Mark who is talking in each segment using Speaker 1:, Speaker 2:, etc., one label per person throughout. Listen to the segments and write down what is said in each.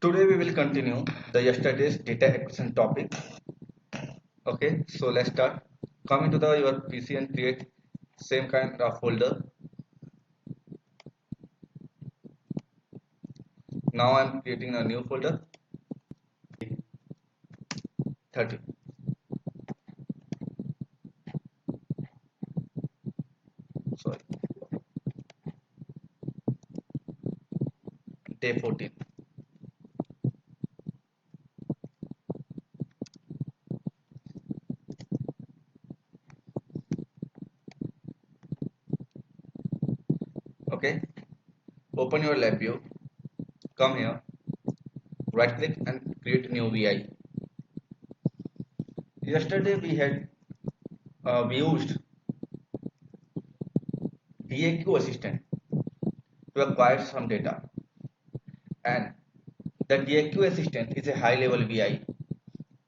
Speaker 1: Today we will continue the yesterday's data acquisition topic. Okay, so let's start. Come into the your PC and create same kind of folder. Now I'm creating a new folder 30. Sorry, day 14. Okay, open your lab view. Come here, right click and create new VI. Yesterday we used DAQ assistant to acquire some data, and the DAQ assistant is a high level VI.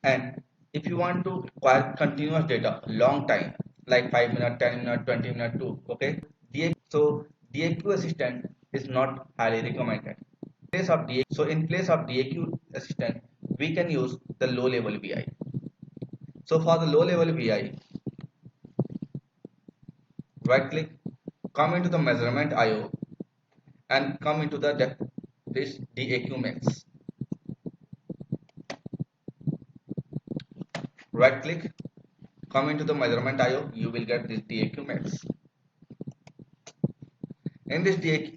Speaker 1: And if you want to acquire continuous data long time, like 5 minutes, 10 minutes, 20 minutes too, okay, so DAQ assistant is not highly recommended. In place of DAQ assistant, we can use the low level VI. So for the low level VI, right click, come into the measurement IO and come into this DAQ max. Right click, come into the measurement IO, you will get this DAQ max. In this DAQ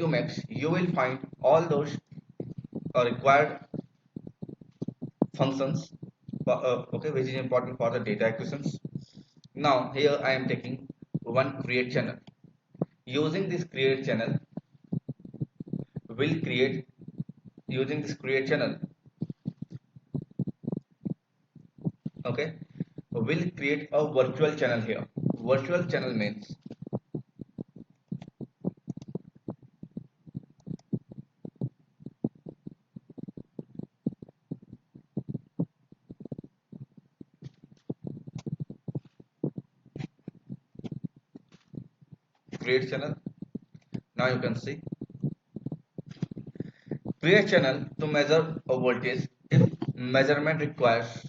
Speaker 1: max, you will find all those required functions, okay, which is important for the data acquisitions. Now here I am taking one create channel. Using this create channel, will create using this create channel. Okay, will create a virtual channel here. Virtual channel means create channel. Now you can see create channel to measure a voltage if measurement requires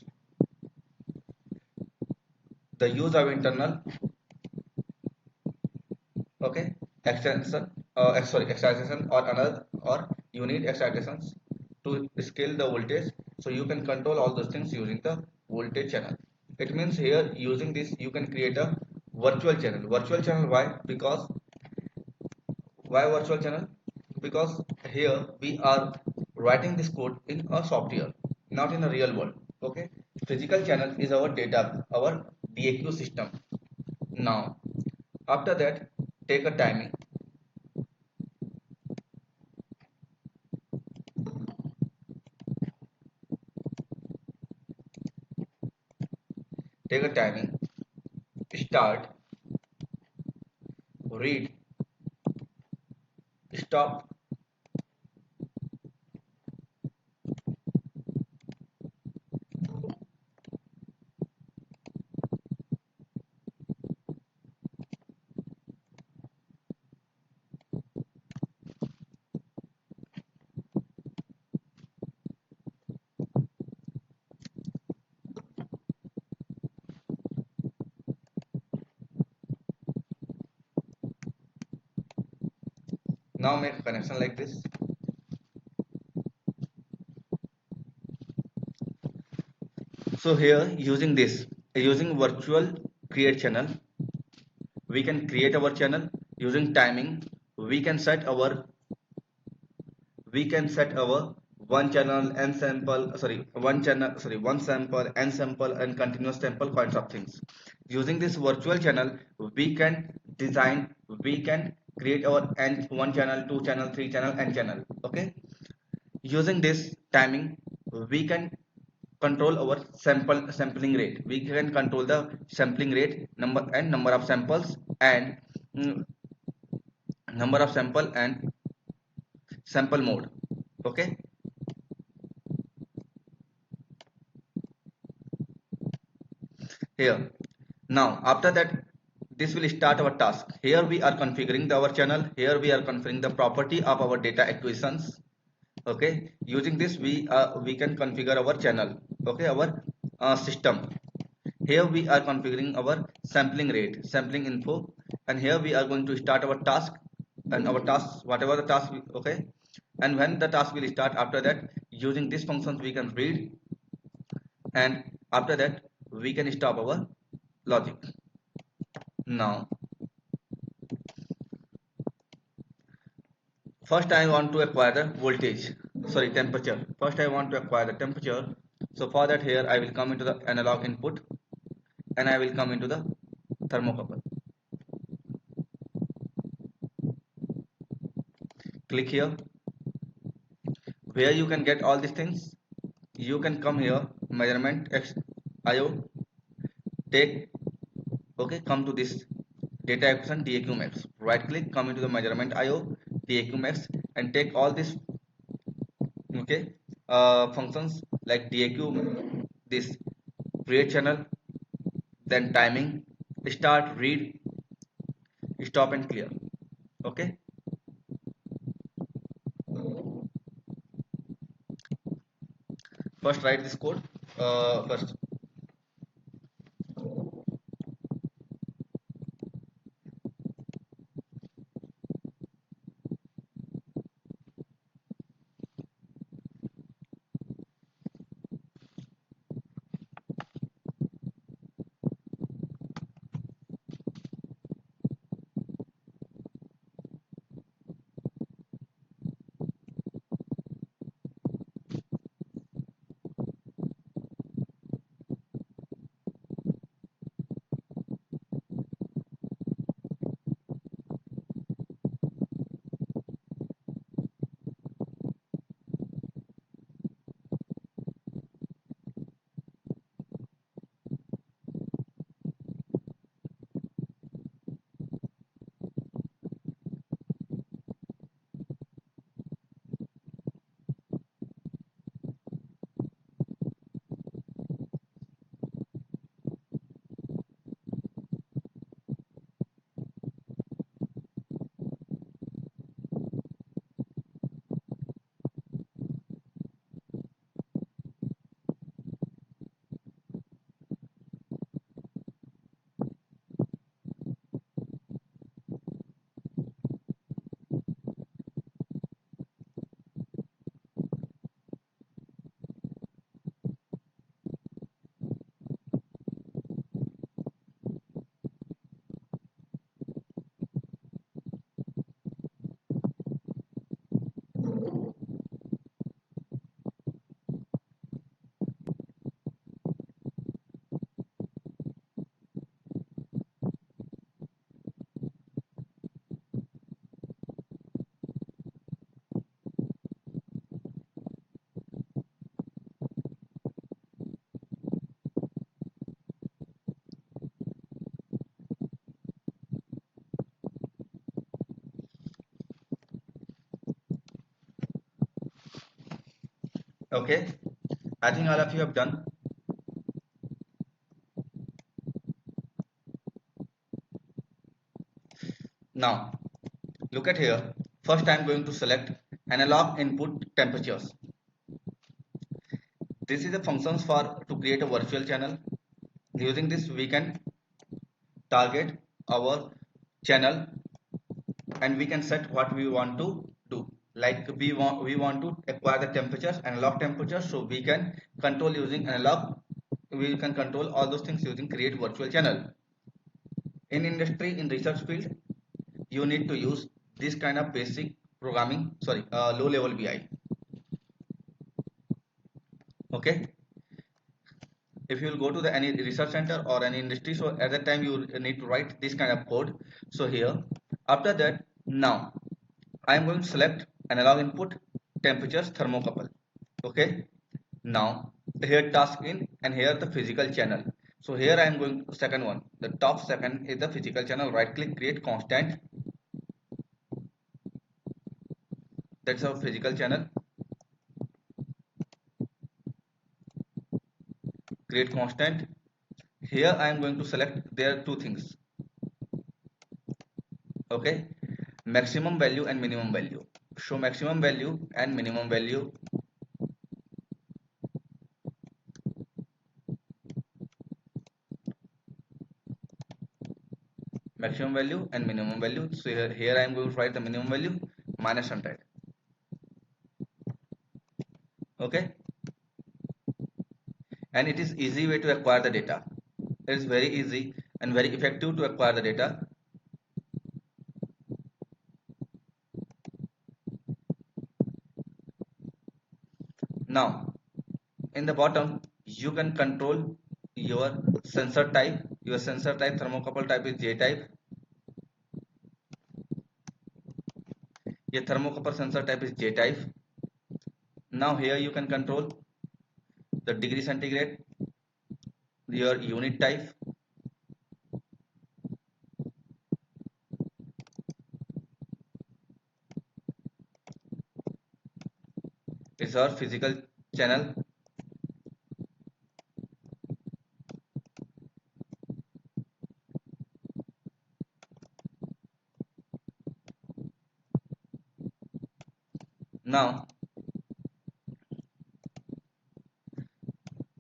Speaker 1: the use of internal, okay, extension excitation or another, or you need excitations to scale the voltage, so you can control all those things using the voltage channel. It means here using this you can create a virtual channel. Why virtual channel? Because here we are writing this code in a software, not in a real world. Okay, physical channel is our data, our DAQ system. Now after that, take a timing. Take a timing. Start. Read. Stop. Now make a connection like this. So here using virtual create channel, we can create our channel using timing. We can set our one sample n sample and continuous sample kinds of things. Using this virtual channel, we can design we can create our n one channel, two channel, three channel, n channel. Okay, using this timing, we can control our sampling rate. We can control the sampling rate, number of samples, and mm, number of sample and sample mode. Okay, here now after that, this will start our task. Here we are configuring our channel. Here we are configuring the property of our data acquisitions. Okay, using this we can configure our channel. Okay, our system. Here we are configuring our sampling rate, sampling info, and here we are going to start our task, and our task, whatever the task, okay, and when the task will start, after that using these functions we can read, and after that we can stop our logic. Now first I want to acquire the voltage, sorry, temperature. First I want to acquire the temperature. So for that, here I will come into the analog input, and I will come into the thermocouple. Click here where you can get all these things. You can come here, measurement X IO, take, okay, come to this data acquisition DAQ max, right click, come into the measurement IO DAQ max, and take all these, okay, functions like DAQ, this create channel, then timing, start, read, stop, and clear. Okay, first write this code. First, okay, I think all of you have done. Now look at here. First I'm going to select analog input temperatures. This is the functions for to create a virtual channel. Using this we can target our channel, and we can set what we want to do. Like we want to acquire the temperatures, analog temperatures, so we can control using analog. We can control all those things using create virtual channel. In industry, in research field, you need to use this kind of basic programming, sorry, low level BI. Okay, if you will go to the any research center or any industry, so at that time you need to write this kind of code. So here, after that, now I am going to select analog input temperatures thermocouple. Okay, now here task in, and here the physical channel. So here I am going to second one, the top second is the physical channel. Right click, create constant, that's our physical channel. Create constant. Here I am going to select, there are two things, okay, maximum value and minimum value. show maximum value and minimum value. Maximum value and minimum value. So here I am going to write the minimum value minus 100. Okay, and it is easy way to acquire the data. It is very easy and very effective to acquire the data. Now in the bottom you can control your sensor type. Your sensor type, thermocouple type is J type. Your thermocouple sensor type is J type. Now here you can control the degree centigrade, your unit type, is our physical channel. Now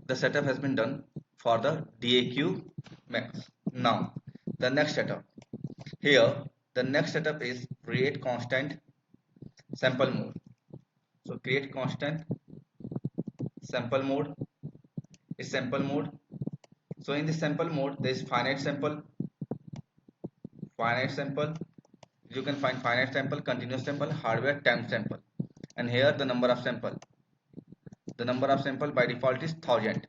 Speaker 1: the setup has been done for the DAQ max. Now the next setup, here the next setup is create constant sample mode. So create constant sample mode is sample mode. So in the sample mode there is finite sample, you can find finite sample, continuous sample, hardware, temp sample, and here the number of sample, by default is 1000.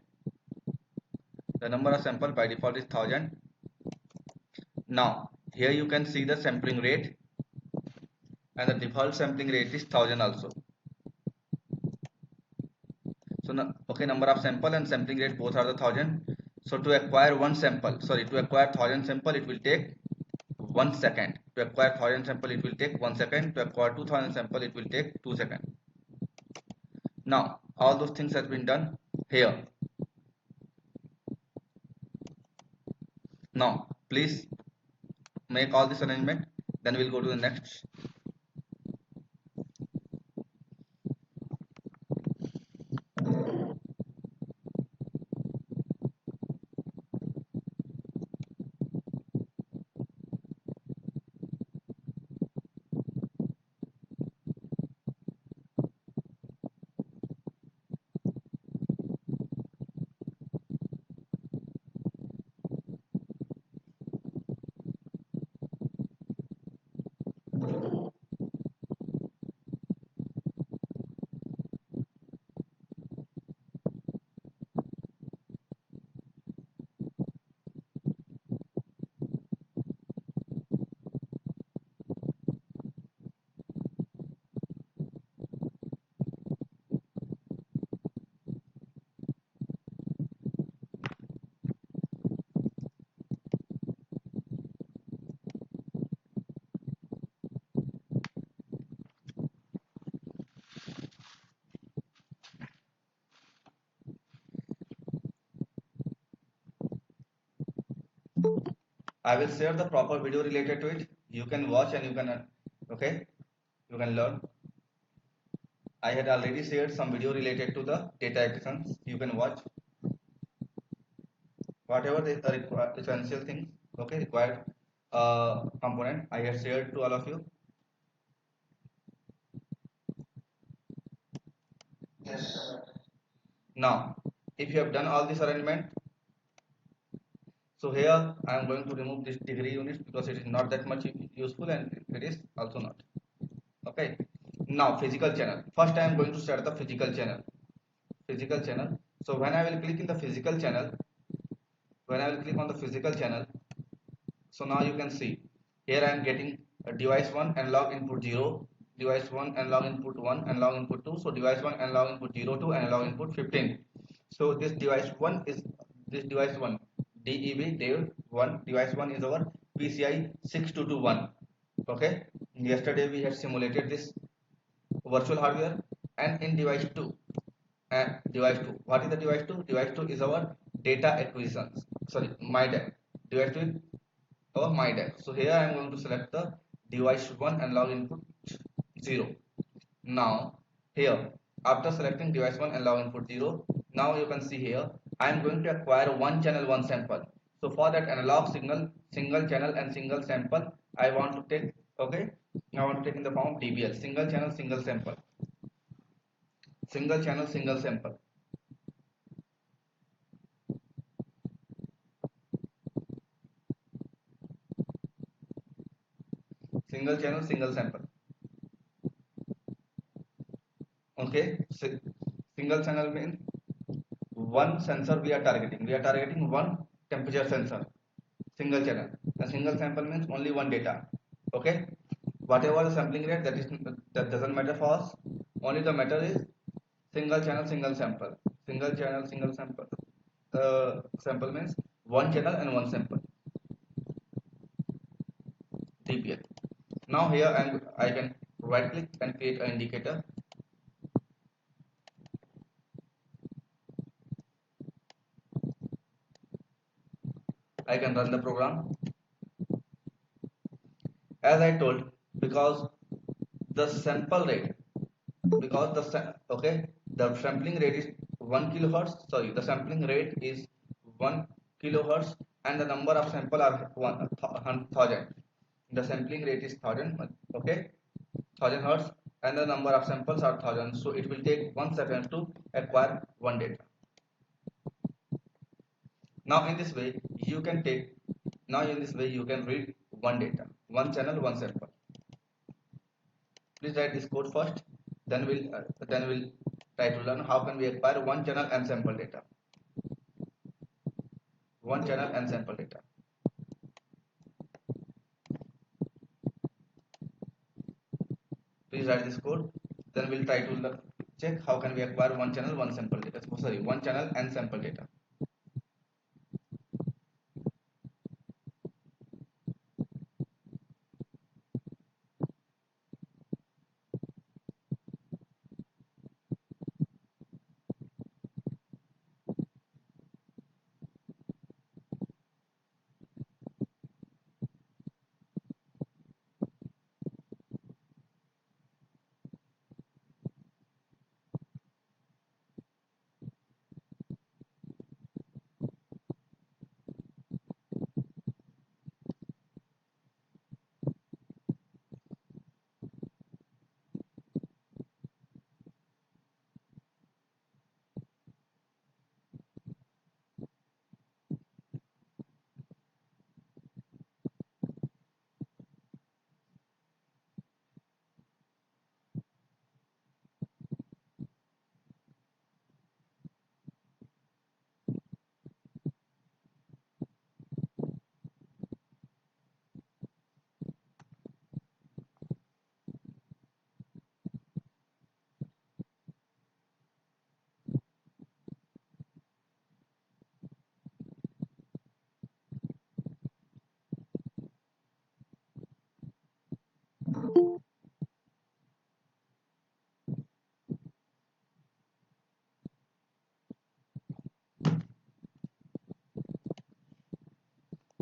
Speaker 1: The number of sample by default is 1000. Now here you can see the sampling rate, and the default sampling rate is 1000 also. So okay, number of sample and sampling rate both are the 1000. So to acquire 1000 sample it will take 1 second. To acquire 1000 sample it will take 1 second. To acquire 2000 sample it will take 2 seconds. Now all those things has been done here. Now please make all this arrangement, then we'll go to the next. I will share the proper video related to it. You can watch and you can okay, you can learn. I had already shared some video related to the data acquisitions. You can watch whatever the essential things, okay, required component I have shared to all of you. Yes, sir. Now if you have done all this arrangement, so here I am going to remove this degree units because it is not that much useful and it is also not. Okay. Now physical channel. First I am going to set the physical channel. So when I will click in the physical channel, on the physical channel, so now you can see here I am getting a device 1 analog input 0, device 1 analog input 1, analog input 2, so device 1 analog input 0 to analog input 15. So this device 1 is DEV Dev 1, device 1 is our PCI 6221. Okay, yesterday we had simulated this virtual hardware. And in device 2, what is the device 2? Device 2 is our data acquisition, sorry, MyDAC. Device 2 is our MyDAC. So here I am going to select the device 1 analog input 0. Now here, after selecting device 1 and log input 0, now you can see here I am going to acquire one channel, one sample. So for that analog signal, single channel and single sample, I want to take, okay, I want to take in the form of DBL, single channel, single sample, single channel, single sample, single channel, single sample. Okay, single channel means one sensor we are targeting. We are targeting one temperature sensor, single channel. A single sample means only one data. Okay, whatever the sampling rate, that doesn't matter for us. Only the matter is single channel, single sample. Single channel, single sample. Sample means one channel and one sample. TPL. Now here I can right click and create an indicator. I can run the program. As I told, because the sample rate, because okay, the sampling rate is 1 kilohertz. Sorry, the sampling rate is 1 kilohertz and the number of sample are 1000. The sampling rate is 1000. Okay, 1000 hertz and the number of samples are 1000. So it will take 1 second to acquire one data. Now in this way you can take. Now in this way you can read one data, one channel, one sample. Please write this code first. Then we'll try to learn how can we acquire one channel and sample data. One channel and sample data. Please write this code. Then we'll try to check how can we acquire one channel, one sample data. Sorry, one channel and sample data.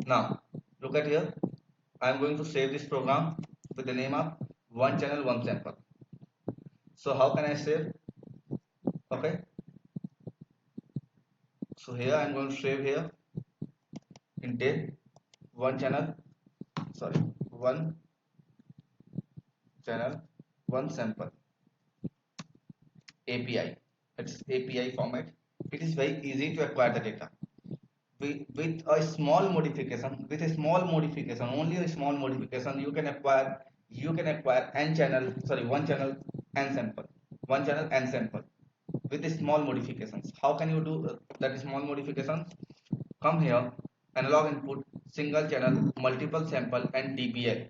Speaker 1: Now look at here. I am going to save this program with the name of one channel, one sample. So how can I save? Okay. So here I am going to save here in date one channel. Sorry, one channel, one sample. API. It's API format. It is very easy to acquire the data. With a small modification, only a small modification, you can acquire n channel, sorry, one channel and sample, one channel and sample with the small modifications. How can you do that small modifications? Come here, analog input, single channel, multiple sample and DBL.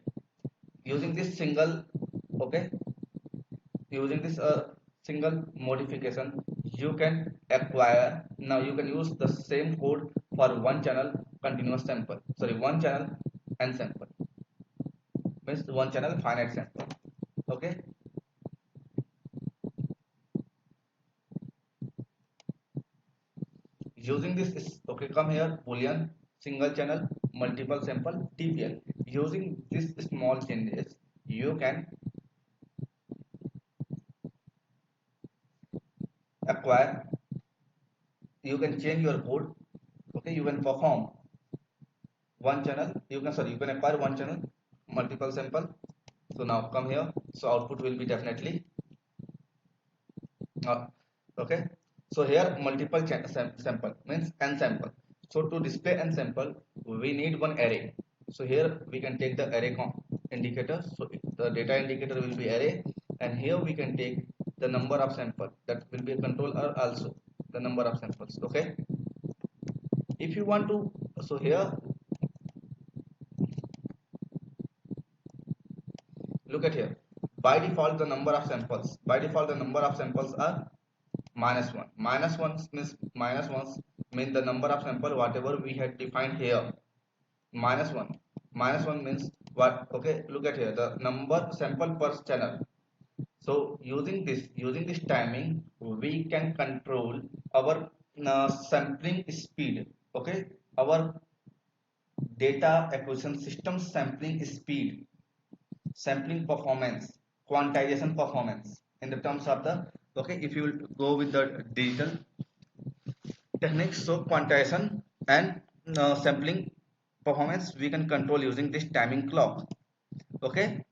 Speaker 1: Using this single, okay, using this single modification you can acquire. Now you can use the same code for one channel continuous sample, sorry, one channel and sample, means one channel finite sample. Okay, using this is okay. Come here, boolean, single channel, multiple sample, TPL. Using this small changes you can acquire, you can change your code. Okay, you can perform one channel, you can acquire one channel, multiple sample. So now come here, so output will be definitely uh, okay. So here multiple sample means n sample. So to display n sample we need one array. So here we can take the array indicator. So the data indicator will be array, and here we can take the number of sample, that will be a controller also, the number of samples. Okay, if you want to, so here look at here, by default the number of samples, by default the number of samples are -1. -1 means -1 mean the number of sample whatever we had defined here. -1, -1 means what? Okay, look at here, the number sample per channel. So using this timing we can control our sampling speed. Okay, our data acquisition system sampling speed, sampling performance, quantization performance in the terms of the, okay, if you will go with the digital techniques, so quantization and sampling performance we can control using this timing clock. Okay,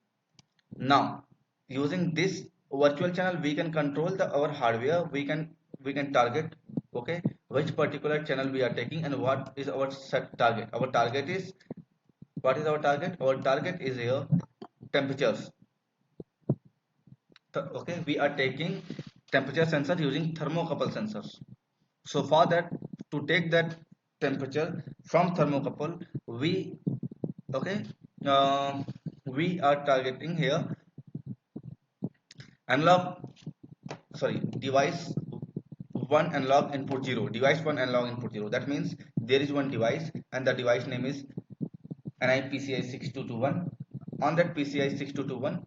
Speaker 1: now using this virtual channel we can control the our hardware, we can target, okay, which particular channel we are taking and what is our set target. Our target is, what is our target? Our target is here temperatures. Okay, we are taking temperature sensor using thermocouple sensors. So for that, to take that temperature from thermocouple, we, okay, we are targeting here analog, sorry, device 1 analog input 0, device 1 analog input 0. That means there is one device and the device name is NIPCI 6221. On that PCI 6221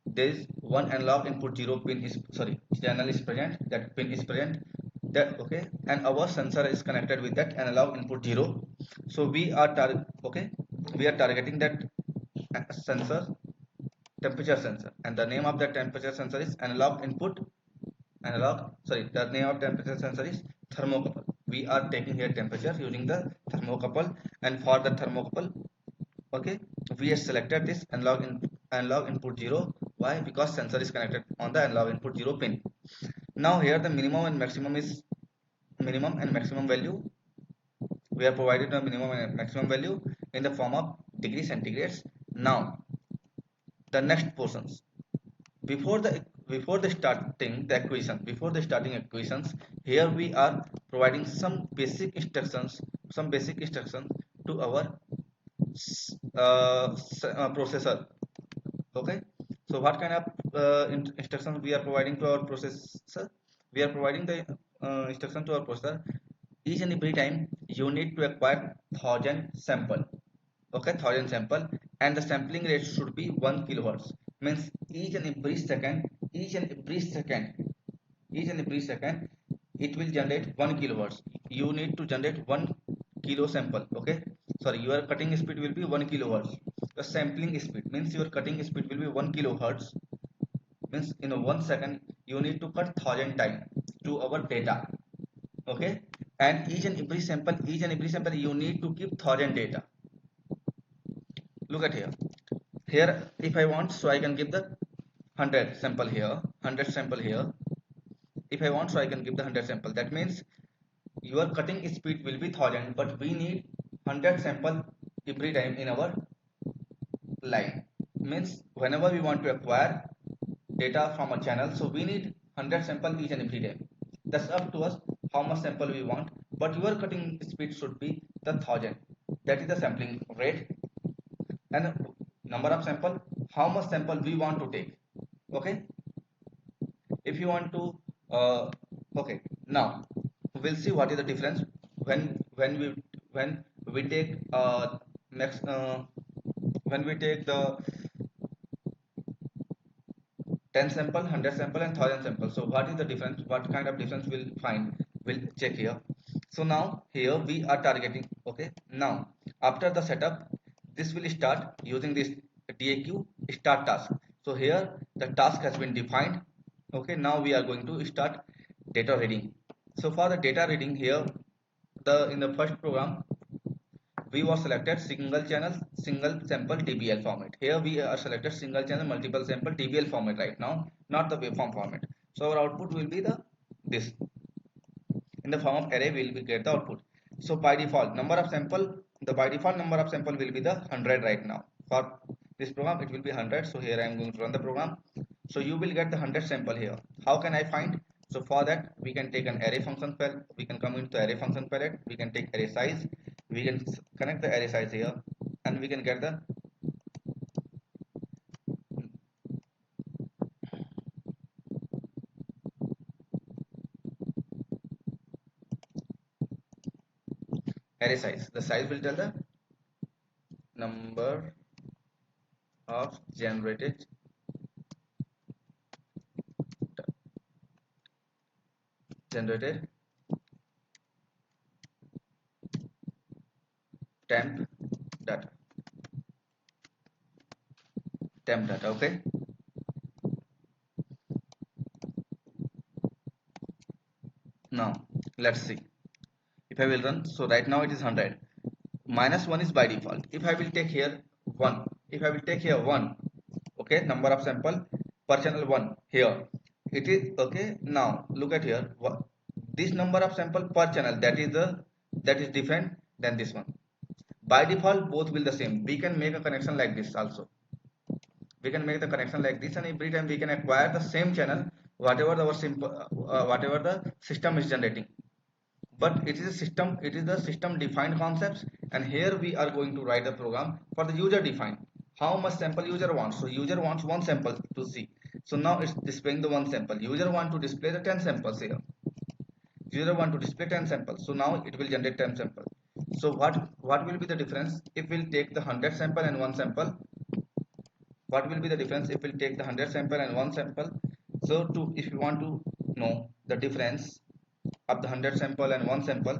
Speaker 1: there is one analog input 0 pin is, sorry, channel is present, that pin is present, that, okay, and our sensor is connected with that analog input 0. So we are okay, we are targeting that sensor, temperature sensor, and the name of that temperature sensor is analog input, analog, sorry, the name of temperature sensor is thermocouple. We are taking here temperature using the thermocouple, and for the thermocouple, okay, we have selected this analog input 0. Why? Because sensor is connected on the analog input 0 pin. Now here the minimum and maximum is, minimum and maximum value, we are provided a minimum and maximum value in the form of degree centigrades. Now the next portions, before the starting the equation, before the starting equations, here we are providing some basic instructions, some basic instructions to our processor. Okay, so what kind of instructions we are providing to our processor? We are providing the instruction to our processor. Each and every time you need to acquire 1000 sample. Okay, 1000 sample, and the sampling rate should be 1 kilohertz. Means each and every second, each and every second, each and every second it will generate 1 kilohertz. You need to generate 1 kilo sample. Okay, sorry, your cutting speed will be 1 kilohertz. The sampling speed means your cutting speed will be 1 kilohertz, means in a 1 second you need to cut 1000 times to our data. Okay, and each and every sample you need to keep 1000 data. Look at here, here if I want, so I can give the 100 sample here, 100 sample here. If I want, so I can give the 100 sample. That means your cutting speed will be 1000, but we need 100 sample every time in our line. Means whenever we want to acquire data from a channel, so we need 100 sample each and every time. That's up to us how much sample we want, but your cutting speed should be the 1000. That is the sampling rate, and number of sample, how much sample we want to take. Okay, if you want to okay, now we'll see what is the difference when we take next when we take the 10 sample, 100 sample and 1000 sample. So what is the difference, what kind of difference we'll find, we'll check here. So now here we are targeting. Okay, now after the setup, this will start using this DAQ start task. So here the task has been defined. Okay, now we are going to start data reading. So for the data reading here, the in the first program we was selected single channel single sample TBL format. Here we are selected single channel multiple sample TBL format right now, not the waveform format. So our output will be the this in the form of array we will get the output. So by default number of sample, the by default number of sample will be the 100 right now. For this program it will be 100. So here I am going to run the program. So you will get the 100 sample here. How can I find? So for that we can take an array function palette, we can come into array function palette, we can take array size, we can connect the array size here, and we can get the array size. The size will tell the number of generated temp data, okay. Now let's see if I will run. So right now it is 100. -1 is by default. If I will take here 1, if I will take here 1, okay, number of sample per channel 1 here, it is okay. Now look at here, this number of sample per channel, that is different than this one. By default both will the same. We can make a connection like this also. We can make the connection like this, and every time we can acquire the same channel whatever our simple whatever the system is generating. But it is a system, it is the system defined concepts, and here we are going to write a program for the user defined. How much sample user wants? So user wants one sample to see. So now it's displaying the one sample. User want to display the 10 samples here. User want to display 10 samples. So now it will generate 10 samples. So what will be the difference if we'll take the 100 sample and one sample? What will be the difference if we'll take the 100 sample and one sample? So to if you want to know the difference of the 100 sample and one sample,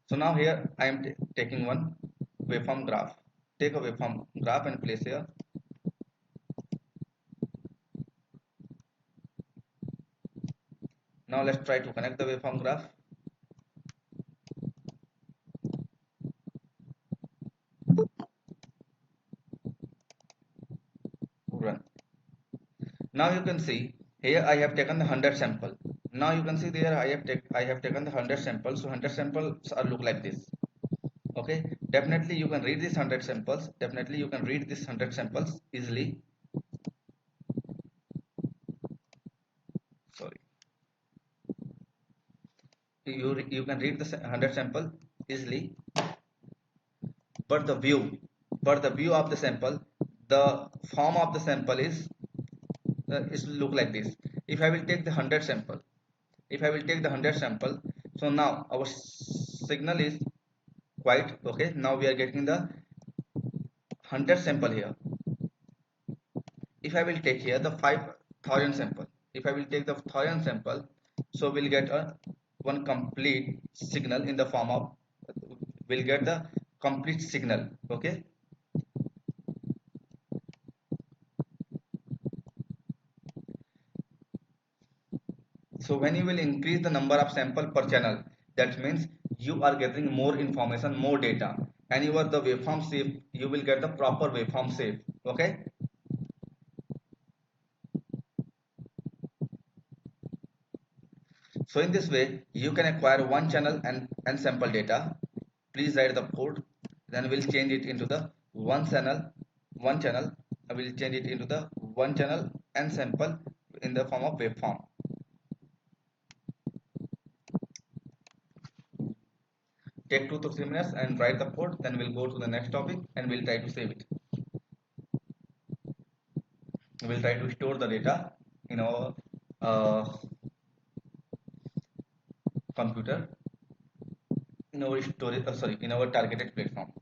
Speaker 1: so now here I am taking one waveform graph. Take a waveform graph and place here. Now let's try to connect the waveform graph. Run. Now you can see here I have taken the 100 sample. Now you can see there I have taken the 100 samples. So 100 samples are look like this. Okay, definitely you can read this 100 samples. Definitely you can read this 100 samples easily. Sorry, you can read the 100 sample easily, but the view of the sample, the form of the sample is look like this. If I will take the 100 sample, if I will take the 100 sample, so now our signal is quite okay. Now we are getting the 100 sample here. If I will take here the 5,000 sample, if I will take the 1,000 sample, so we'll get a one complete signal in the form of, we'll get the complete signal. Okay, so when you will increase the number of sample per channel, that means you are getting more information, more data, and you are the waveform shape, you will get the proper waveform shape. Okay, so in this way you can acquire one channel and sample data. Please write the code, then we'll change it into the one channel. I will change it into the one channel and sample in the form of waveform. Take 2 to 3 minutes and write the code, then we'll go to the next topic and we'll try to save it. We'll try to store the data in our computer, in our storage, sorry, in our targeted platform.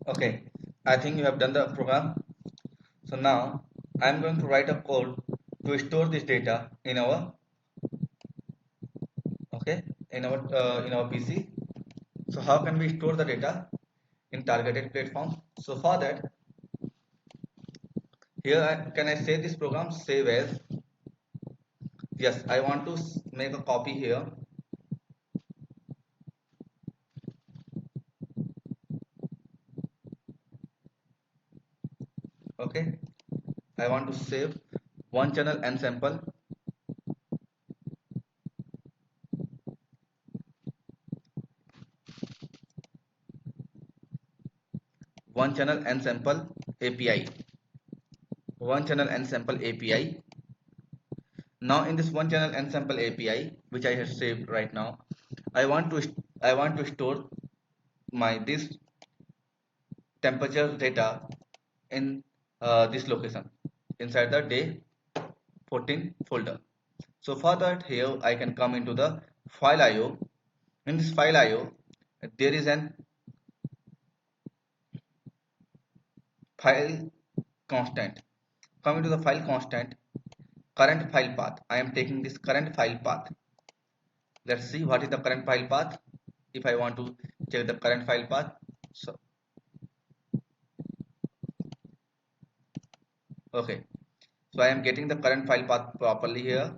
Speaker 1: Okay, I think you have done the program. So now I'm going to write a code to store this data in our in our PC. So how can we store the data in targeted platforms? So for that, here can I save this program? Save as. Yes, I want to make a copy here. Okay, I want to save one channel and sample, one channel and sample API, one channel and sample API. Now in this one channel and sample API, which I have saved right now, I want to store my this temperature data in this location inside the day 14 folder. So for that, here I can come into the file IO. In this file IO, there is an file constant. Coming to the file constant, current file path. I am taking this current file path. Let's see what is the current file path. If I want to check the current file path, so okay, so I am getting the current file path properly here.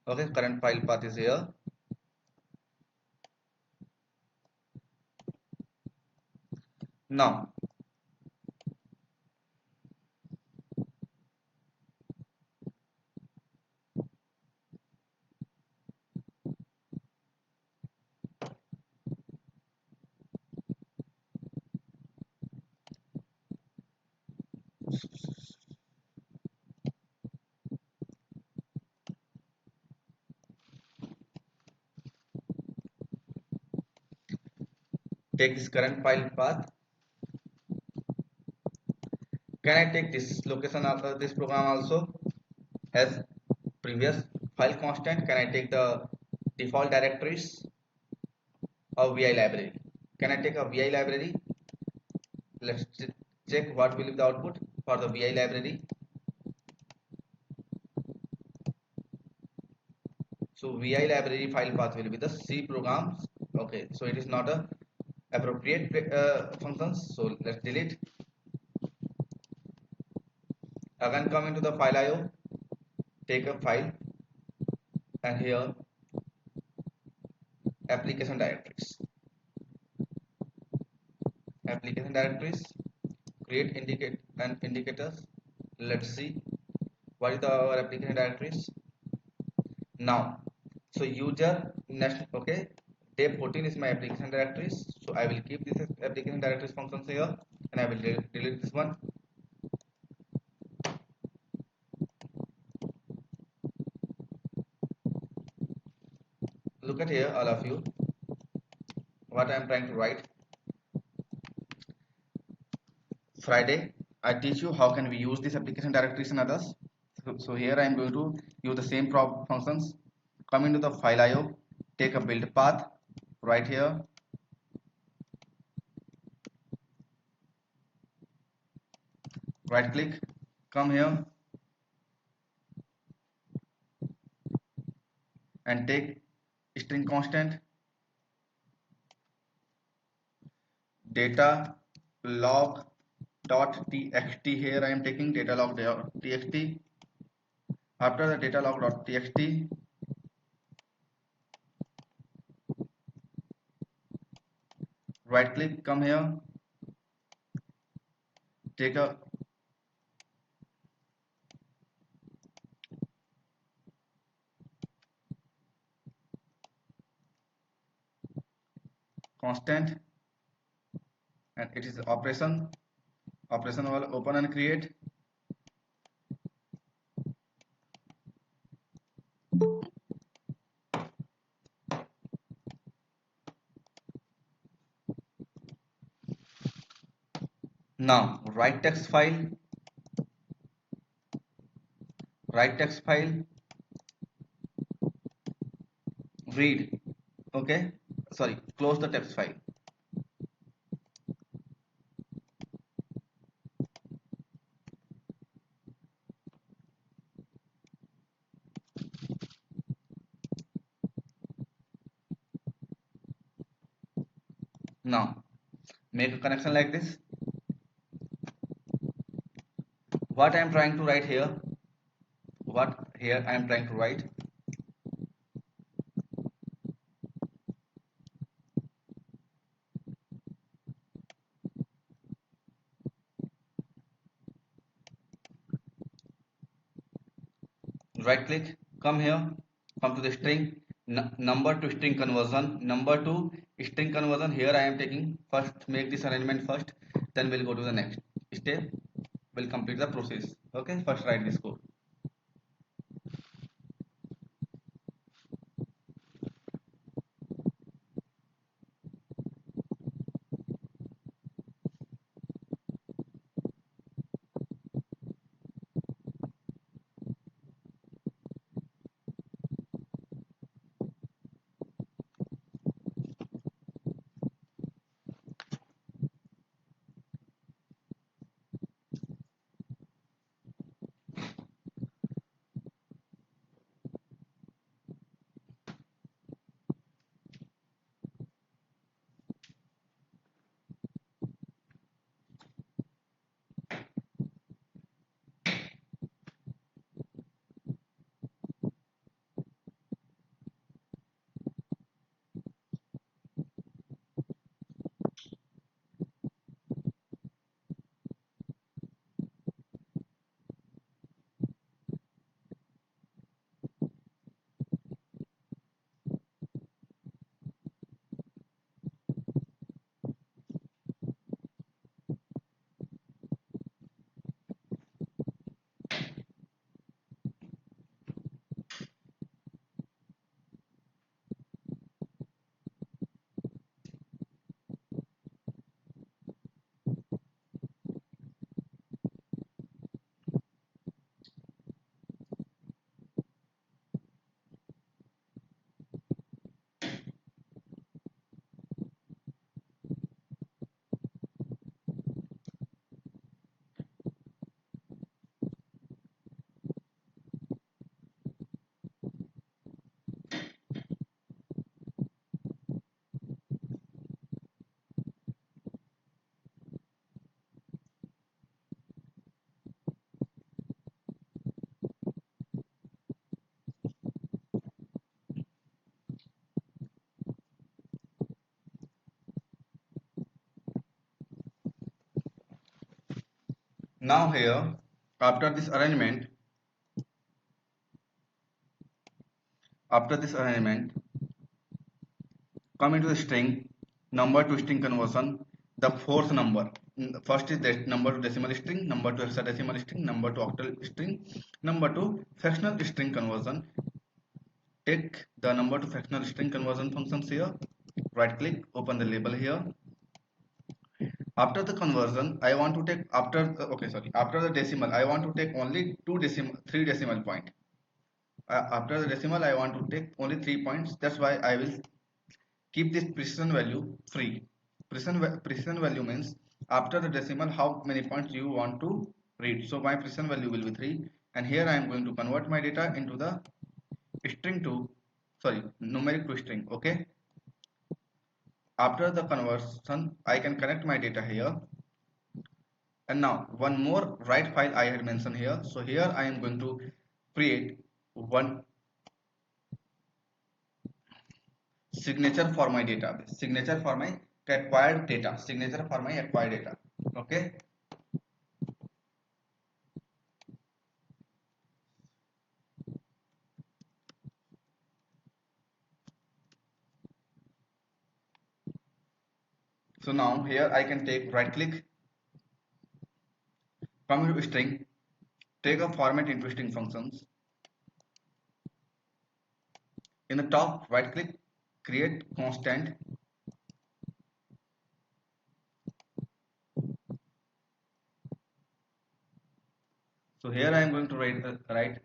Speaker 1: Okay, current file path is here. Now take this current file path. Can I take this location of this program also as previous file constant? Can I take the default directories of VI library? Can I take a VI library? Let's check what will be the output for the VI library. So VI library file path will be the C programs. Okay, so it is not a appropriate functions. So let's delete. Again come into the file IO, take a file, and here application directories. Application directories, create indicate and indicators. Let's see what is our application directories. Now, so user next, okay, day 14 is my application directories. So I will keep this application directories functions here, and I will delete this one. Look at here, all of you, what I am trying to write. Friday, I teach you how can we use this application directories and others. So here I am going to use the same prop functions. Come into the file IO, take a build path right here, right click, come here and take string constant data log dot txt. Here I am taking data log dot txt. After the data log dot txt, right click, come here, take a constant, and it is operation will open and create. Now write text file read. Okay, sorry, close the text file. Now make a connection like this. What I am trying to write here, what here I am trying to write, right click, come here, come to the string, number to string conversion, number to string conversion. Here I am taking first, make this arrangement first, then we'll go to the next step, we'll complete the process. Okay, first write this code. Now here, after this arrangement, after this arrangement, come into the string, number to string conversion, the fourth number. First is that number to decimal string, number to hexadecimal string, number to octal string, number to fractional string conversion. Take the number to fractional string conversion functions here. Right click, open the label here. After the conversion, I want to take after the decimal, I want to take only three decimal point. After the decimal, I want to take only 3 points. That's why I will keep this precision value free. Precision value means after the decimal how many points you want to read. So my precision value will be 3, and here I am going to convert my data into the string to numeric to string. Okay, after the conversion I can connect my data here, and now one more write file I had mentioned here. So here I am going to create one signature for my database, signature for my acquired data, signature for my acquired data. Okay, so now here I can take right click, come to string, take a format into string functions. In the top right click, create constant. So here I am going to write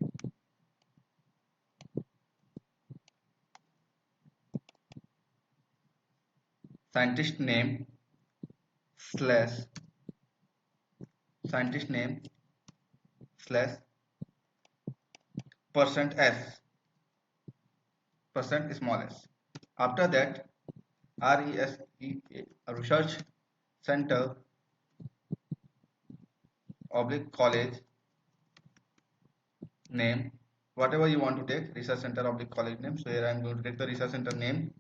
Speaker 1: scientist name slash scientist name slash percent small s. After that, research center oblique college name, whatever you want to take, research center oblique college name. So here I am going to take the research center name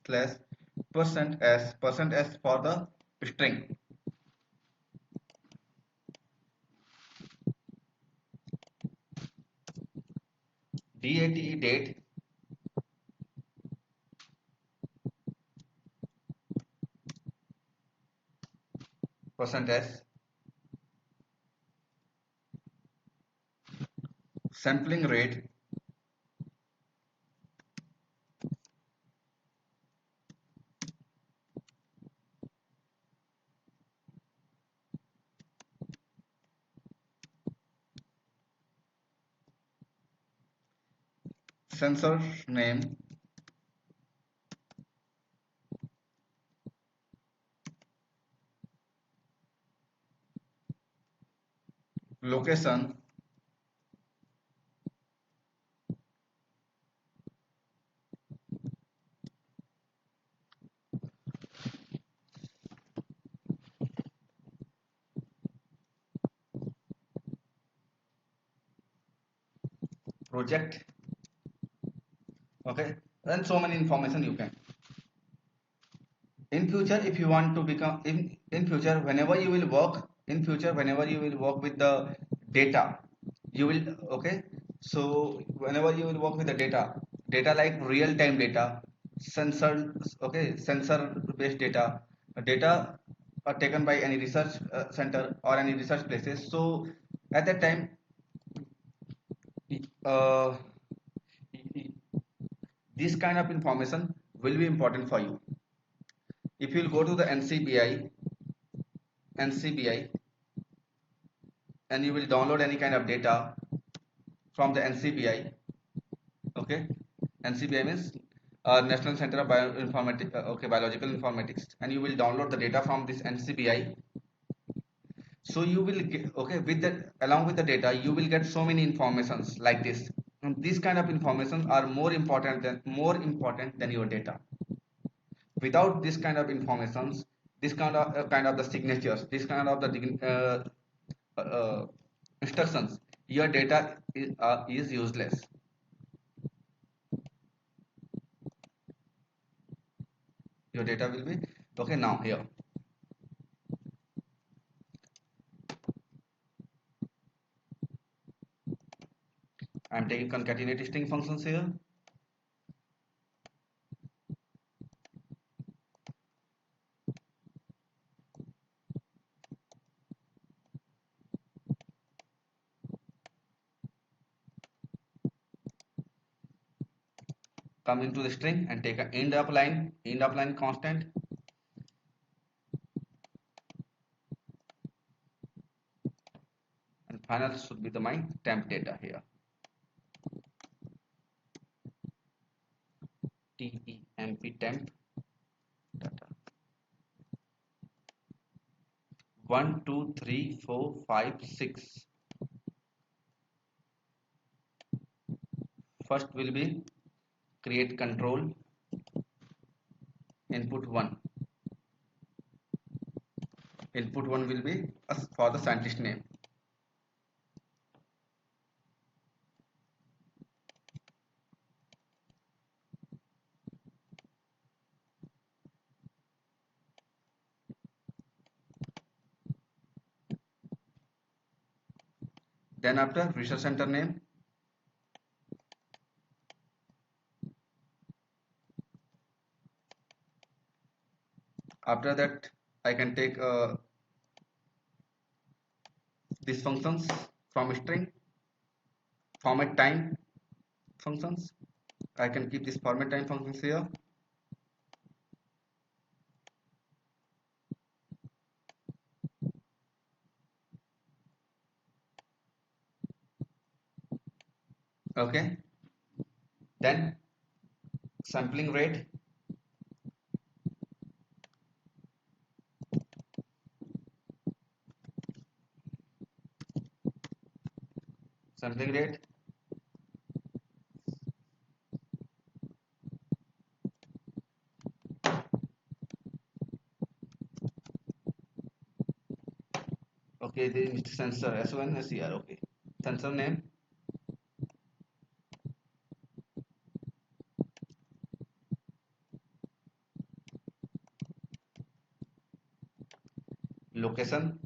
Speaker 1: slash percent s for the string, date percent s, sampling rate sensor name location project. Okay, and so many information you can. In future, if you want to become in future, whenever you will work in future, whenever you will work with the data, you will, okay, so whenever you will work with the data like real time data, sensor, okay, sensor based data are taken by any research center or any research places. So at that time, uh, this kind of information will be important for you. If you will go to the NCBI and you will download any kind of data from the NCBI, okay, NCBI means National Center of Bioinformatics, okay, Biological Informatics, and you will download the data from this NCBI. So you will get, okay, with that, along with the data, you will get so many informations like this. And these kind of informations are more important than your data. Without this kind of informations, this kind of the signatures, this kind of the instructions, your data is useless. Your data will be, okay, now here I am taking concatenate string functions here. Come into the string and take an end of line constant, and final should be the my temp data here, temp data 1 2 3 4 5 6. First will be create control input 1. Input 1 will be for the scientist name. Then after research center name, after that I can take these functions from string, format time functions. I can keep this format time functions here. Okay, then sampling rate, sampling rate, okay, the sensor SONSER, okay, sensor name, location,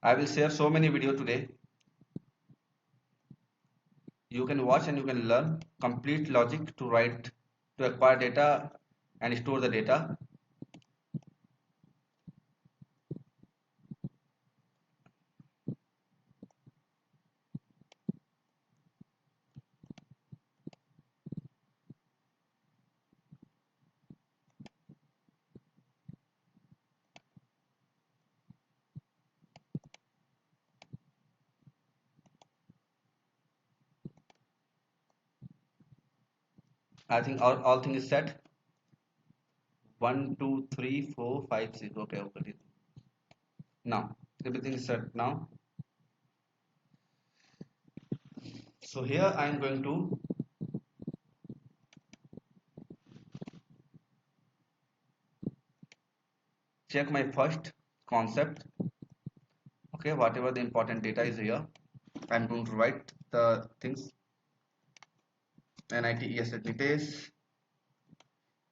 Speaker 1: I will share so many video today. You can watch and you can learn complete logic to write, to acquire data and store the data. I think all thing is set. 1 2 3 4 5 6. Okay, okay. Now everything is set now. So here I am going to check my first concept. Okay, whatever the important data is here, I'm going to write the things. NIT ES Nitesh,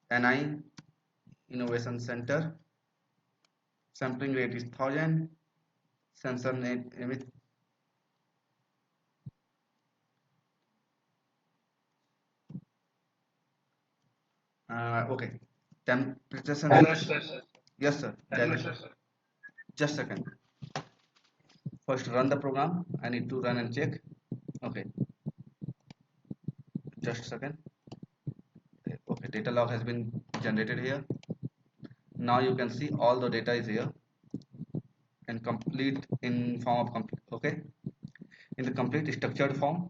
Speaker 1: NI Innovation Center, sampling rate is 1000, sensor name image, okay, temperature sensor. Yes sir, tell me. Just a second. First run the program. I need to run and check. Okay, just a second. Okay, data log has been generated here. Now you can see all the data is here and complete in form of complete. Okay, in the complete structured form.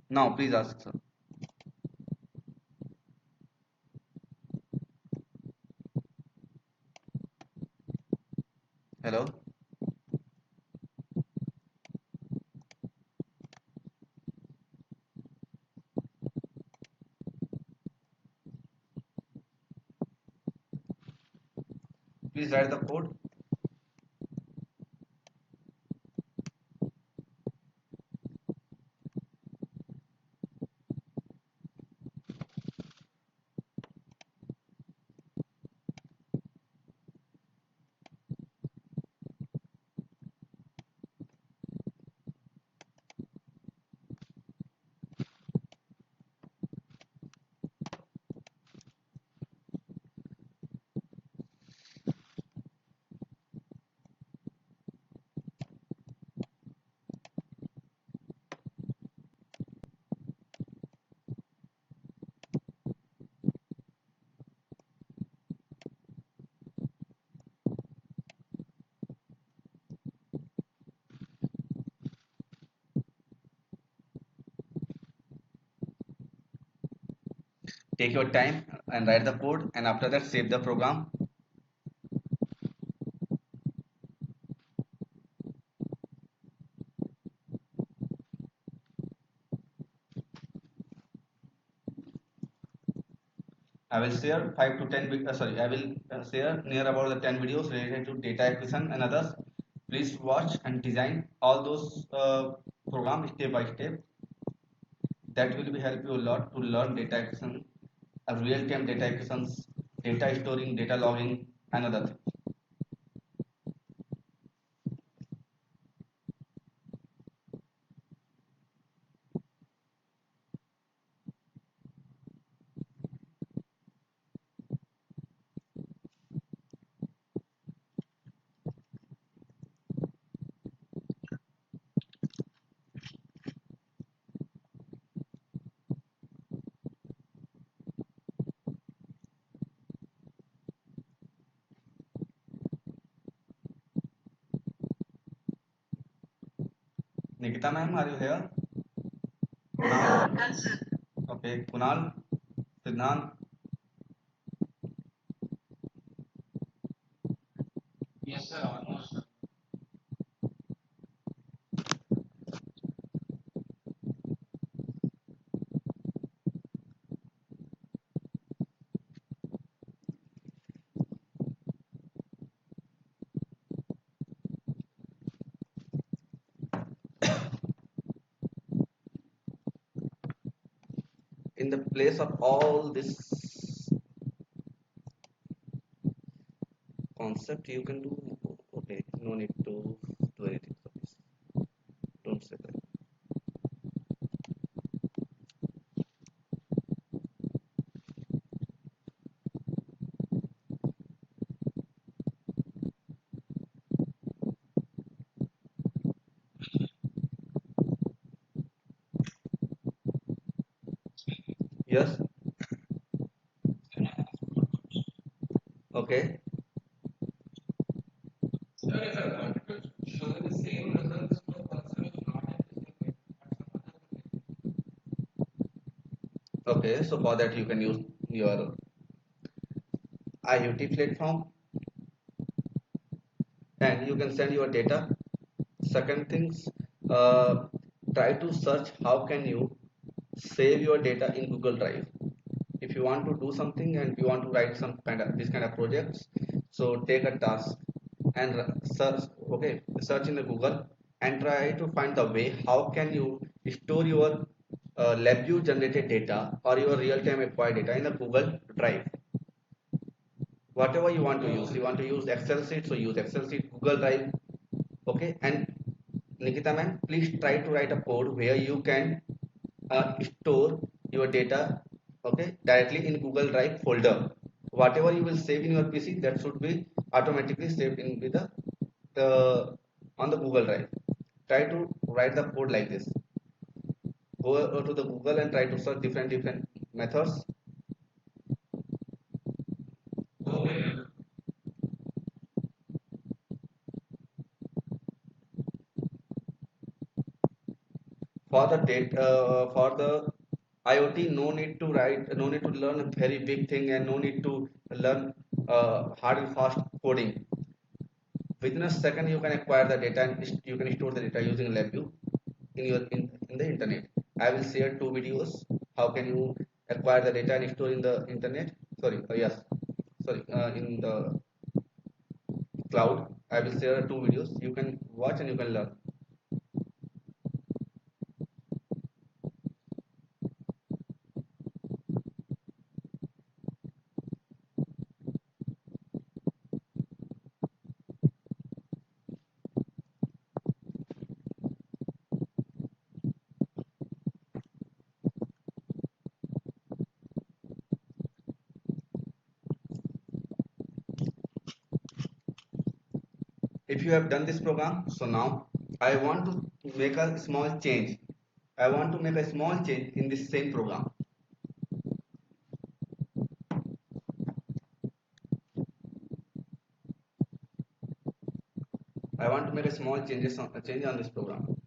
Speaker 1: Now please ask sir. Hello. Please write the code. Take your time and write the code, and after that save the program. I will share 5 to 10 sorry, I will share near about the 10 videos related to data acquisition and others. Please watch and design all those programs step by step. That will be help you a lot to learn data acquisition, real-time data acquisitions, data storing, data logging, and other things. Nikita ma'am, are you here? Kunal? Okay, Kunal, Siddhant. In the place of all this concept, you can do. Okay, no need to do anything for this. Don't say that. Yes. Okay. Okay. So for that, you can use your IoT platform, and you can send your data. Second things, uh, try to search how can you save your data in Google Drive. If you want to do something and you want to write some kind of this kind of projects, so take a task and search. Okay, search in the Google and try to find the way how can you store your LabVIEW generated data or your real-time acquired data in the Google Drive. Whatever you want to use, you want to use Excel sheet, so use Excel sheet, Google Drive. Okay, and Nikita ma'am, please try to write a code where you can store your data, okay, directly in Google Drive folder. Whatever you will save in your PC, that should be automatically saved in with the on the Google Drive. Try to write the code like this. Go to the Google and try to search different methods. For the data, for the IoT, no need to write, no need to learn a very big thing, and no need to learn hard and fast coding. Within a second, you can acquire the data and you can store the data using LabVIEW in the internet. I will share two videos. How can you acquire the data and store in the internet? Sorry, yes, sorry, in the cloud. I will share two videos. You can watch and you can learn. If you have done this program, so now I want to make a small change. I want to make a small change in this same program. I want to make a small change on this program.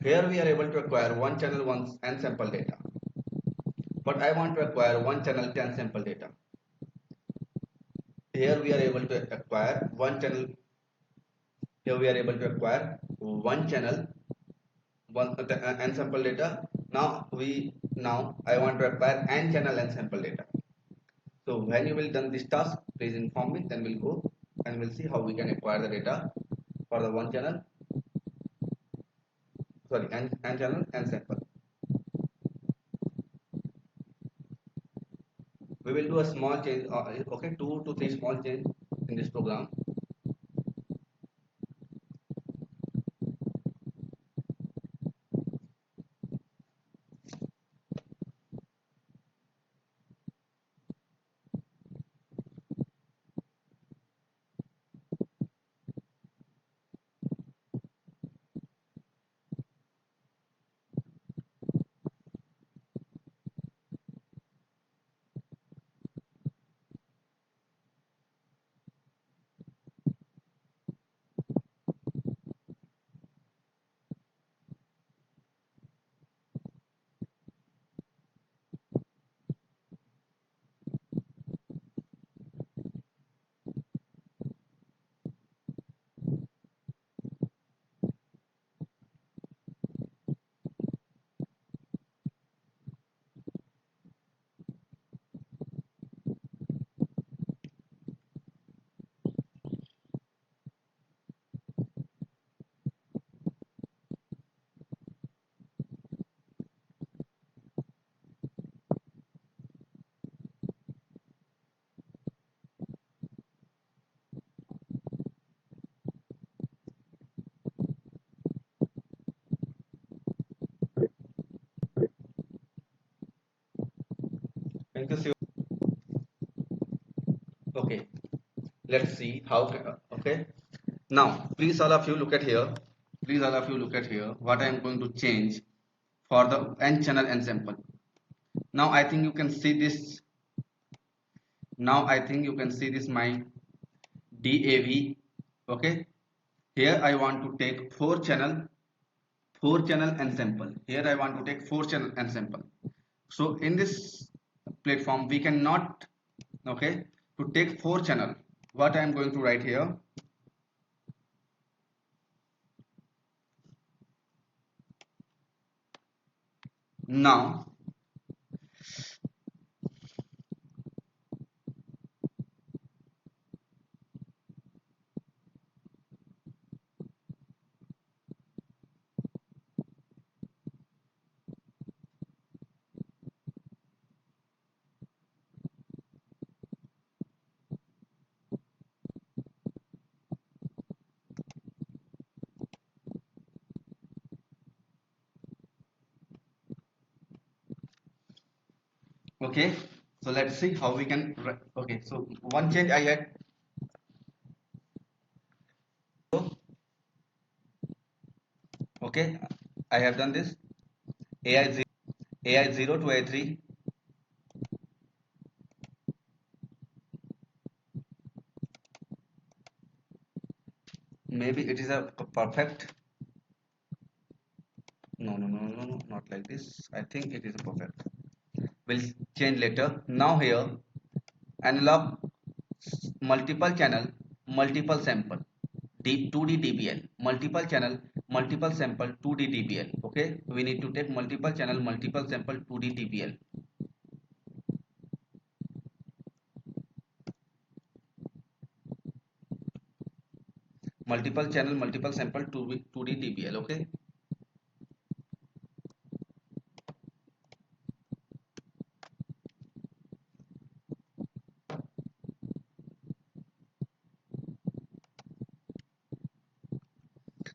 Speaker 1: Here we are able to acquire one channel once and sample data. But I want to acquire one channel 10 sample data. Here we are able to acquire one channel. Here we are able to acquire one channel, one and sample data. Now I want to acquire n channel and sample data. So when you will done this task, please inform me. Then we'll go and we'll see how we can acquire the data for the one channel. Sorry, n channel and sample. We will do a small change. Okay, 2 to 3 small change in this program. Thank you, Shiv. Okay, let's see how. Okay, now please all of you look at here. Please all of you look at here. What I am going to change for the n channel ensemble. Now I think you can see this. Now I think you can see this my DAV. Okay, here I want to take four channel ensemble. Here I want to take four channel ensemble. So in this platform we cannot, okay, to take four channel. What I am going to write here, now okay, so let's see how we can okay, so one change I had. Okay, I have done this. AI0 to AI3. Maybe it is a perfect. No, not like this. I think it is a perfect. We'll change later. Now here, analog multiple channel, multiple sample, 2D DBL, multiple channel, multiple sample, 2D DBL. Okay, we need to take multiple channel, multiple sample, 2D DBL. Multiple channel, multiple sample, 2D DBL. Okay,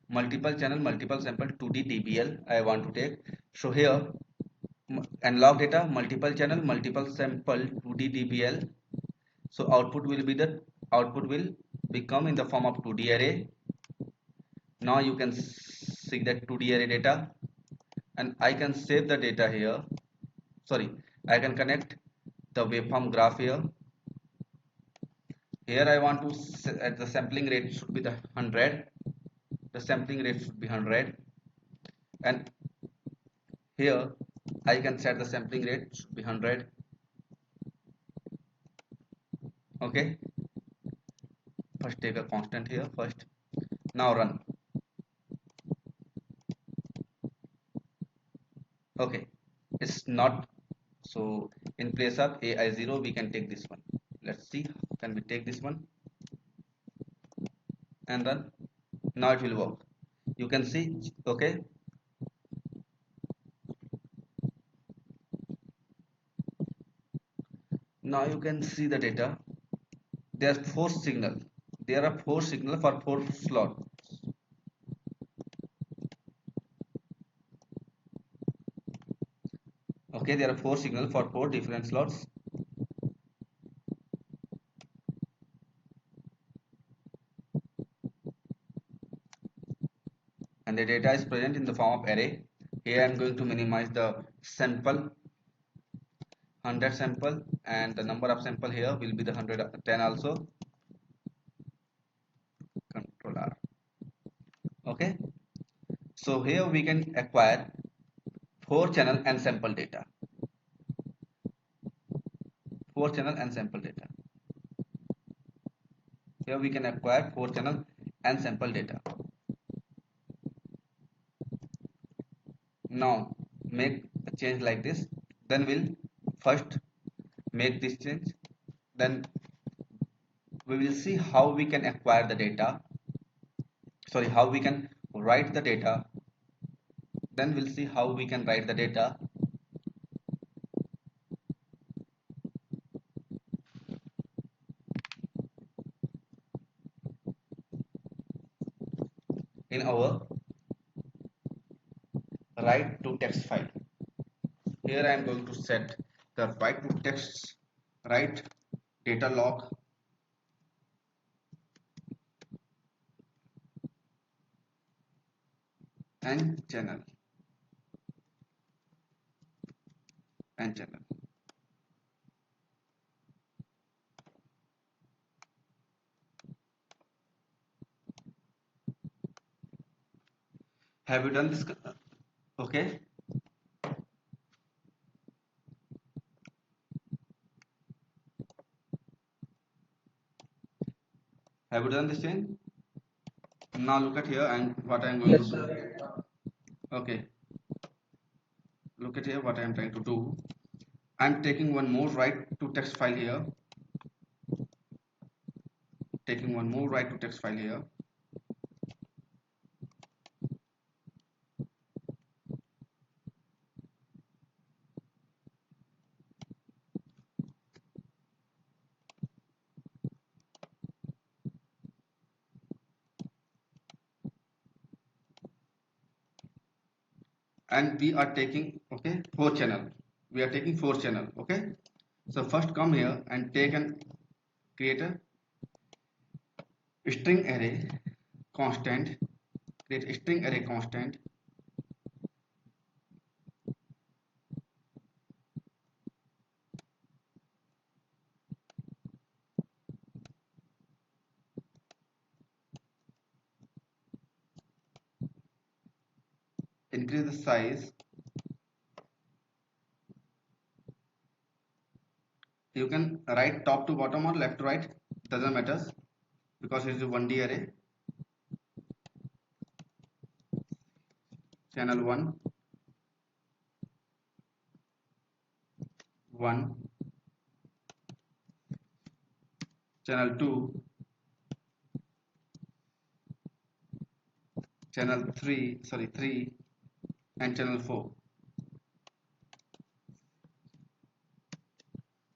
Speaker 1: multiple channel, multiple sample, 2D DBL I want to take. So here, analog data, multiple channel, multiple sample, 2D DBL. So output will become in the form of 2D array. Now you can see that 2D array data, and I can save the data here. Sorry, I can connect the waveform graph here. Here I want to at the sampling rate should be the 100. The sampling rate should be 100, and here I can set the sampling rate should be 100. Okay, first take a constant here first. Now run. Okay, it's not. So in place of AI0 we can take this one. Let's see, can we take this one and run. Now it will work. You can see. Okay, now you can see the data. There are four signal. There are four signal for four slot. Okay, there are four signal for four different slots. And the data is present in the form of array. Here I am going to minimize the sample, 100 sample, and the number of sample here will be the 110 also. Control R. Okay, so here we can acquire four channel and sample data. Four channel and sample data. Here we can acquire four channel and sample data. Now make a change like this. Then we'll first make this change. Then we will see how we can acquire the data. Sorry, how we can write the data. Then we'll see how we can write the data. In our write to text file. Here I am going to set the write to text, write data log and channel and channel. Have you done this? Okay. Have you done this chain? Now look at here and what I am going to do. Okay. Look at here what I am trying to do. I am taking one more write to text file here. Taking one more write to text file here. And we are taking, okay, 4 channel. We are taking 4 channel. Okay. So first come here and take and create a string array constant. Create a string array constant. Increase the size. You can write top to bottom or left to right, doesn't matter because it is a 1D array. Channel 1, 1, channel 2, channel 3, sorry 3, and channel 4.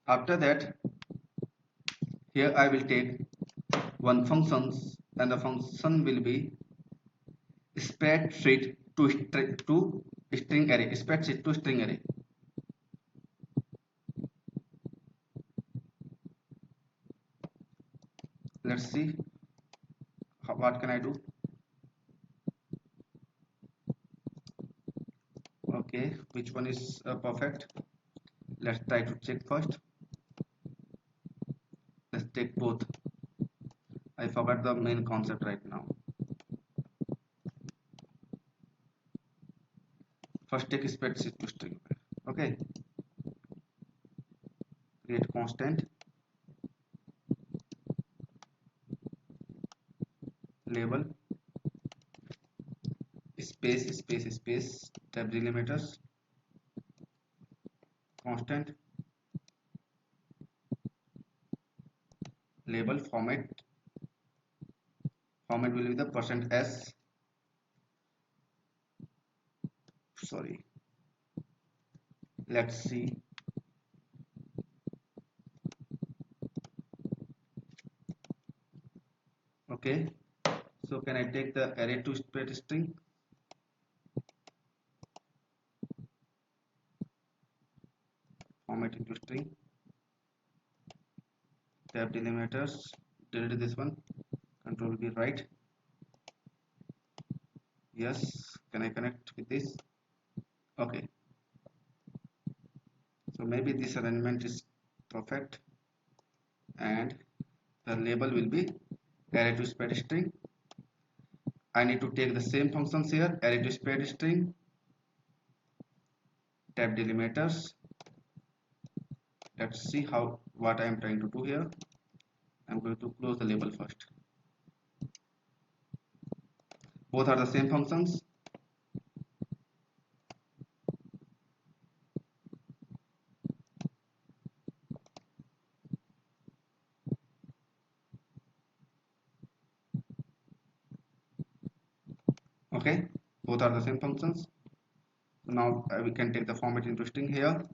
Speaker 1: After that, here I will take one functions and the function will be spreadsheet to string array. Spreadsheet to string array. Let's see what can I do. Okay, which one is perfect? Let's try to check first. Let's take both. I forgot the main concept right now. First take spreadsheet to string. Okay. Create constant. Label. Space. Tab delimiters. Constant. Label format. Format will be the %s. Sorry. Let's see. Okay. So can I take the array to spread string? Format into string. Tab delimiters. Delete this one. Control V right. Yes. Can I connect with this? Okay. So maybe this arrangement is perfect. And the label will be array to spread string. I need to take the same functions here, array to spread string, tab delimiters. Let's see how what I am trying to do here. I'm going to close the label first. Both are the same functions. Okay, both are the same functions. So now we can take the format into string here.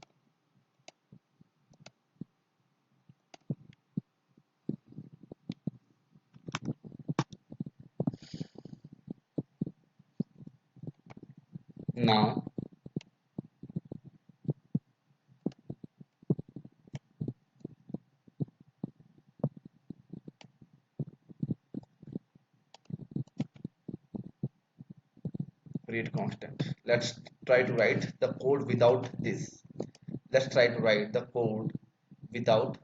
Speaker 1: Now Create constant. Let's try to write the code without this. Let's try to write the code without.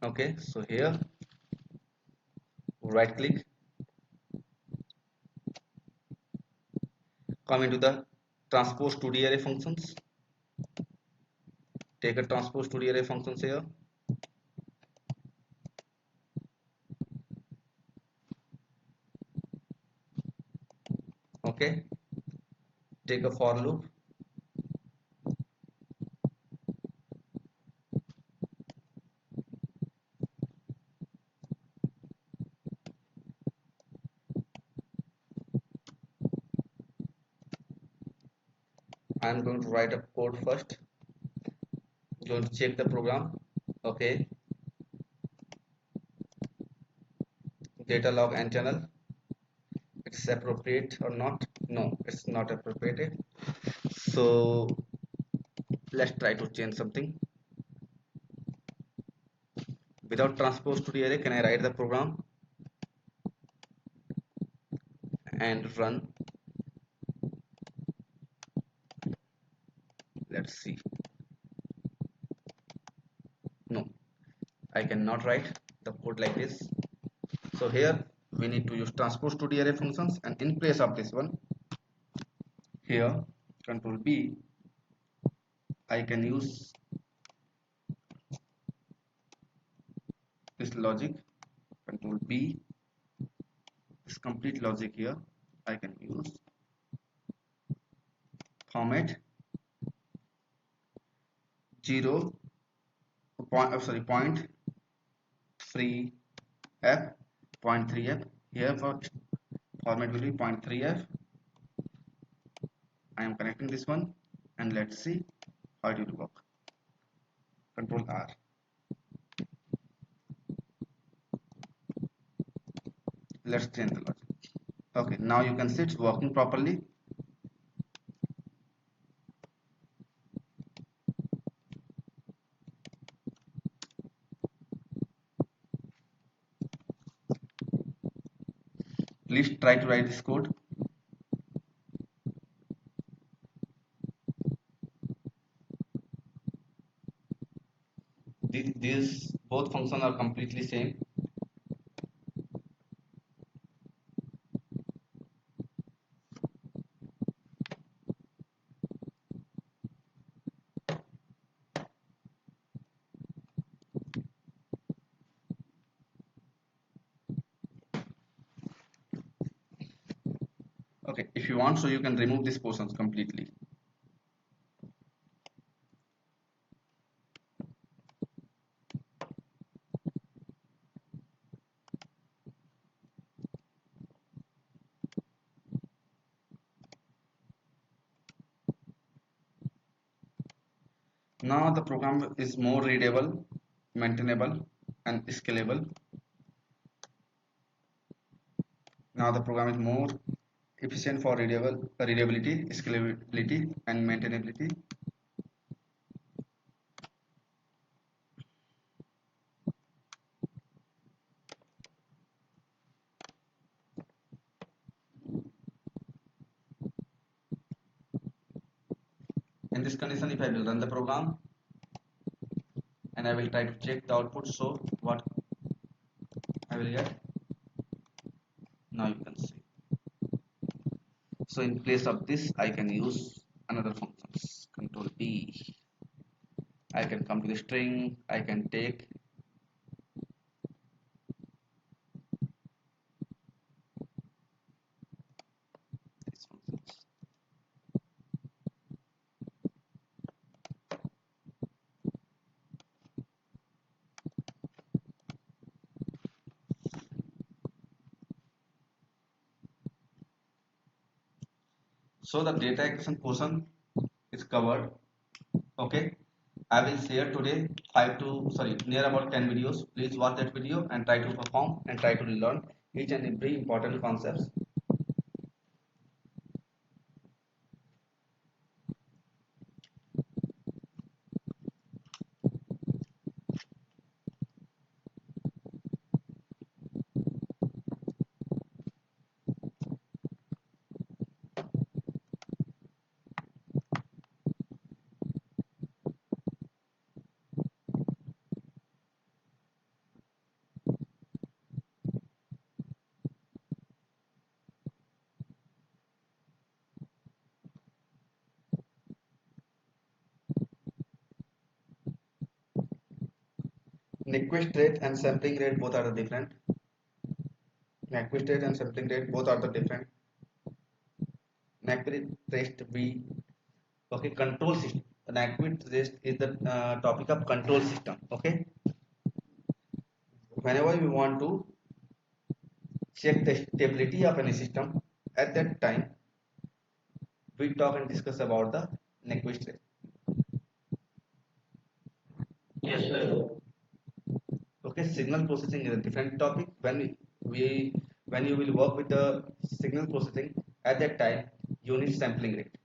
Speaker 1: Okay, so here right click, come into the transpose to the array functions, take a transpose to the array functions here. Okay, take a for loop, I am going to write a code first, going to check the program. Okay, data log and channel, it's appropriate or not? No, it's not appropriate. So let's try to change something. Without transpose to the array, can I write the program and run? Let's see. No, I cannot write the code like this. So here we need to use transpose to the array functions, and in place of this one, here control B, I can use this logic, control B, this complete logic here. I can use format 0 point 3f, 0.3f. Here for format will be 0.3f. I am connecting this one, and let's see how it will work. Control R. Let's change the logic. Okay, now you can see it's working properly. Please try to write this code. These both functions are completely same. Okay, if you want, so you can remove these portions completely. Now the program is more readable, maintainable, and scalable. Now the program is more efficient for readability, scalability, and maintainability. In this condition, if I will run the program and I will try to check the output, so what I will get, now you can see. So in place of this, I can use another functions. Control B. I can come to the string. I can take these functions. So the data acquisition portion is covered. Okay, I will share today near about 10 videos. Please watch that video and try to perform and try to learn each and every important concepts. Nyquist rate and sampling rate both are the different. Nyquist rate and sampling rate both are the different. Nyquist rate we okay control system. Nyquist rate is the topic of control system. Okay, whenever we want to check the stability of any system, at that time we talk and discuss about the Nyquist rate.
Speaker 2: Yes, sir.
Speaker 1: Okay, signal processing is a different topic. We when you will work with the signal processing, at that time you need sampling rate.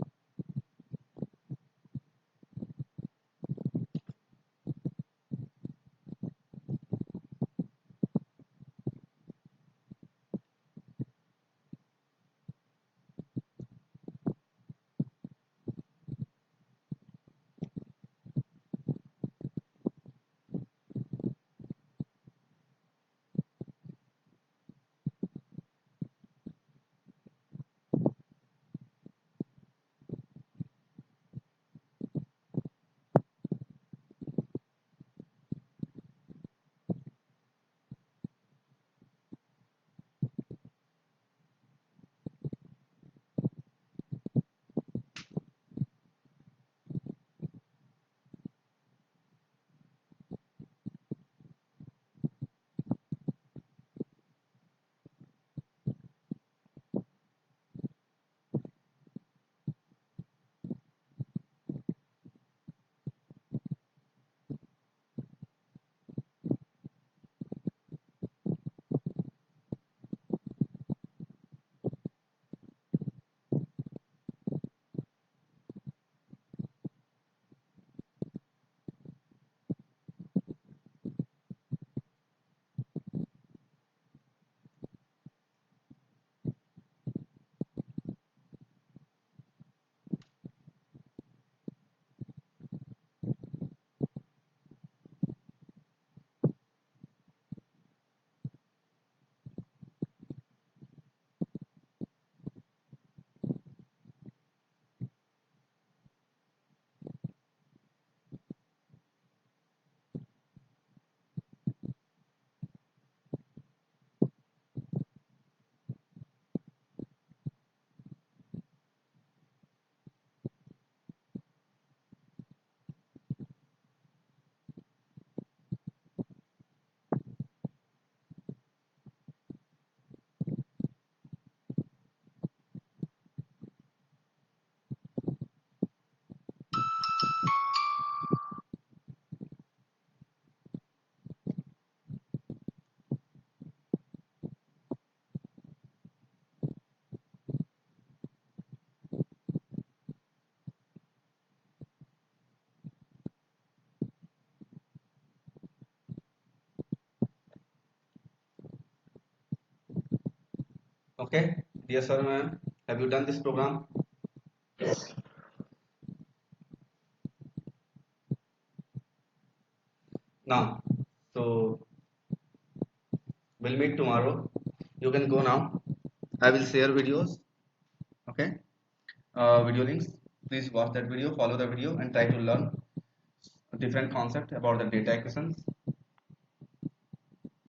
Speaker 1: Okay, dear sir, ma'am, have you done this program?
Speaker 2: Yes.
Speaker 1: Now, so we'll meet tomorrow. You can go now. I will share videos. Okay, video links. Please watch that video, follow the video, and try to learn different concept about the data equations.